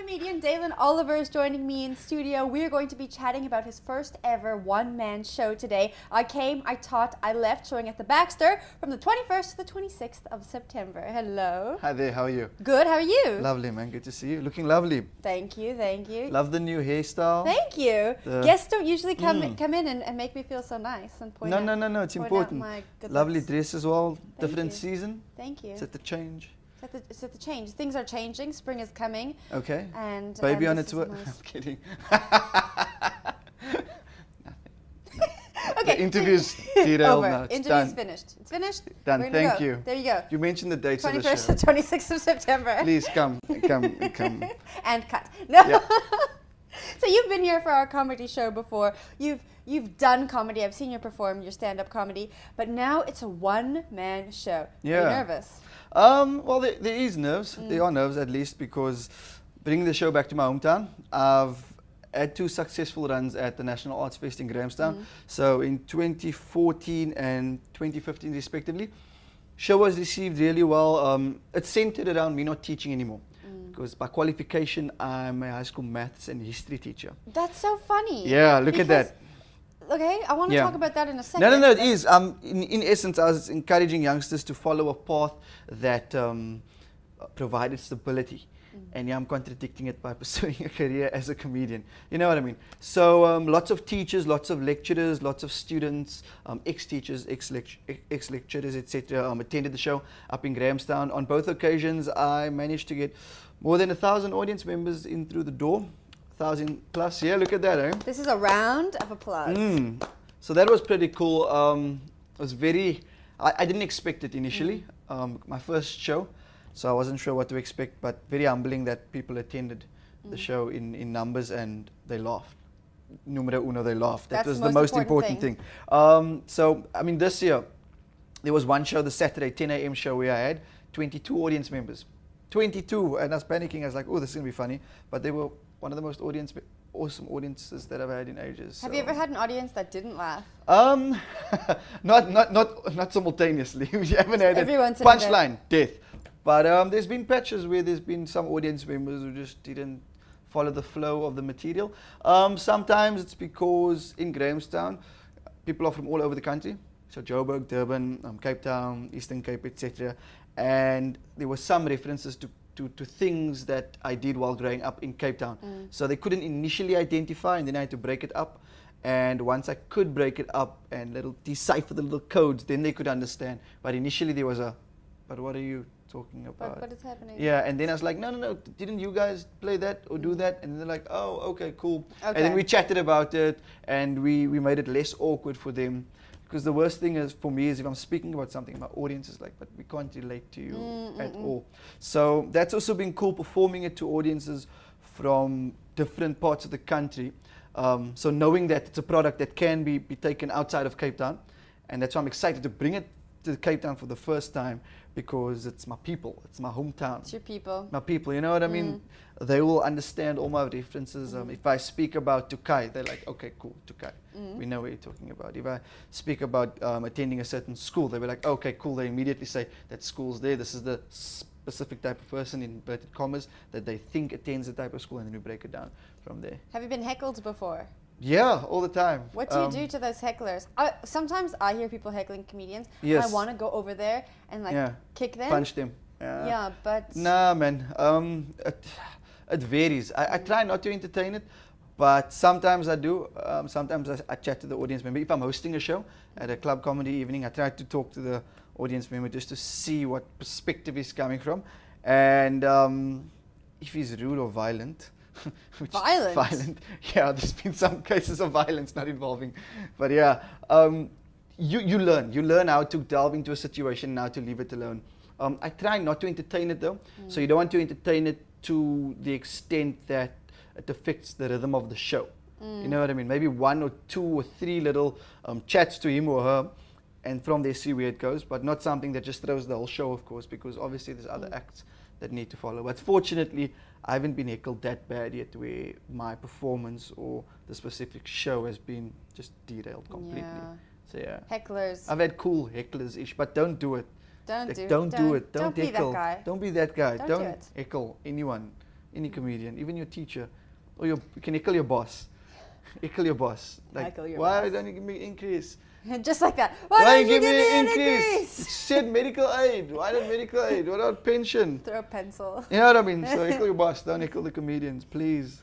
Comedian Dalen Oliver is joining me in studio. We're going to be chatting about his first ever one-man show today. I came, I taught, I left, showing at the Baxter from the 21st to the 26th of September. Hello. Hi there, how are you? Good, how are you? Lovely, man. Good to see you. Looking lovely. Thank you, thank you. Love the new hairstyle. Thank you. Guests don't usually come in and make me feel so nice and point out. No, it's important. Lovely looks. dress as well. Thank Different you. season. Thank you. It's at the change. It's at the change. Things are changing. Spring is coming. Okay. And baby on this its is way. nice. I'm kidding. Okay. The interview's derailed now. It's Interview's done. finised. It's finished. Done. We're gonna Thank go. you. There you go. You mentioned the dates of the 21st show. to 26th of September. Please come. And cut. No. Yeah. So you've been here for our comedy show before. You've done comedy. I've seen you perform your stand-up comedy, but now it's a one-man show. Yeah. Are you nervous? Well, there is nerves. There are nerves, at least, because bringing the show back to my hometown, I've had 2 successful runs at the National Arts Fest in Grahamstown. So in 2014 and 2015 respectively, show was received really well. It's centered around me not teaching anymore, because by qualification I'm a high school maths and history teacher. That's so funny. Yeah, look at that. Okay, I want to talk about that in a second. No, it is. In essence, I was encouraging youngsters to follow a path that provided stability. And yeah, I'm contradicting it by pursuing a career as a comedian. You know what I mean? So lots of teachers, lots of lecturers, lots of students, ex-teachers, ex-lecturers, etc. Attended the show up in Grahamstown. On both occasions, I managed to get more than 1,000 audience members in through the door. 1,000 plus. Yeah, look at that, eh? This is a round of applause. So that was pretty cool. It was very... I didn't expect it initially. My first show. So I wasn't sure what to expect, but very humbling that people attended the show in numbers and they laughed. Numero uno, they laughed. That was the most important thing. So, I mean, this year, there was one show, the Saturday 10 a.m. show where I had 22 audience members. 22! And I was panicking. I was like, oh, this is going to be funny. But they were one of the most awesome audiences that I've had in ages. Have you ever had an audience that didn't laugh? Not simultaneously. We haven't had a punchline, death. But there's been patches where there's been some audience members who just didn't follow the flow of the material. Sometimes it's because in Grahamstown, people are from all over the country. So Joburg, Durban, Cape Town, Eastern Cape, etc. And there were some references to things that I did while growing up in Cape Town. So they couldn't initially identify, and then I had to break it up. And once I could break it up and decipher the little codes, then they could understand. But initially there was but what are you talking about? What is happening? Yeah, and then I was like, no, didn't you guys play that or do that? And they're like, oh, okay, cool. Okay. And then we chatted about it, and we made it less awkward for them. Because the worst thing is for me is if I'm speaking about something, my audience is like, but we can't relate to you at all. So that's also been cool, performing it to audiences from different parts of the country. So knowing that it's a product that can be taken outside of Cape Town, and that's why I'm excited to bring it to Cape Town for the first time, because it's my people, it's my hometown. It's your people. My people, you know what I mean? They will understand all my references. If I speak about Tukai, they're like, okay, cool, Tukai. We know what you're talking about. If I speak about attending a certain school, they'll be like, okay, cool. They immediately say, that school's there. This is the specific type of person, in inverted commas, that they think attends the type of school, and then we break it down from there. Have you been heckled before? Yeah, all the time. What do you do to those hecklers? Sometimes I hear people heckling comedians. Yes. And I want to go over there and kick them. Punch them. Yeah, but... Nah, man. It varies. I try not to entertain it, but sometimes I do. Sometimes I chat to the audience member. If I'm hosting a show at a club comedy evening, I try to talk to the audience member just to see what perspective he's coming from. And if he's rude or violent... Violent? Yeah, there's been some cases of violence not involving. But yeah, you learn how to delve into a situation and how to leave it alone. I try not to entertain it though. So you don't want to entertain it to the extent that it affects the rhythm of the show. You know what I mean? Maybe 1 or 2 or 3 little chats to him or her, and from there see where it goes, but not something that just throws the whole show, of course, because obviously there's other acts that need to follow. But fortunately, I haven't been heckled that bad yet where my performance or the specific show has been just derailed completely. Yeah. So yeah. Hecklers. I've had cool hecklers-ish, but don't do it. Don't do it. Don't do it. Don't be heckle. that guy. Don't be that guy. Don't do it. Heckle anyone. any comedian, even your teacher, or you can heckle your boss. Heckle your boss. Like, Heckle your why boss. don't you give me increase? Just like that. Why Why you don't give you me give an me an increase? It said medical aid. Why not medical aid? What about pension? Throw a pencil. You know what I mean? So heckle your boss. Don't heckle the comedians, please.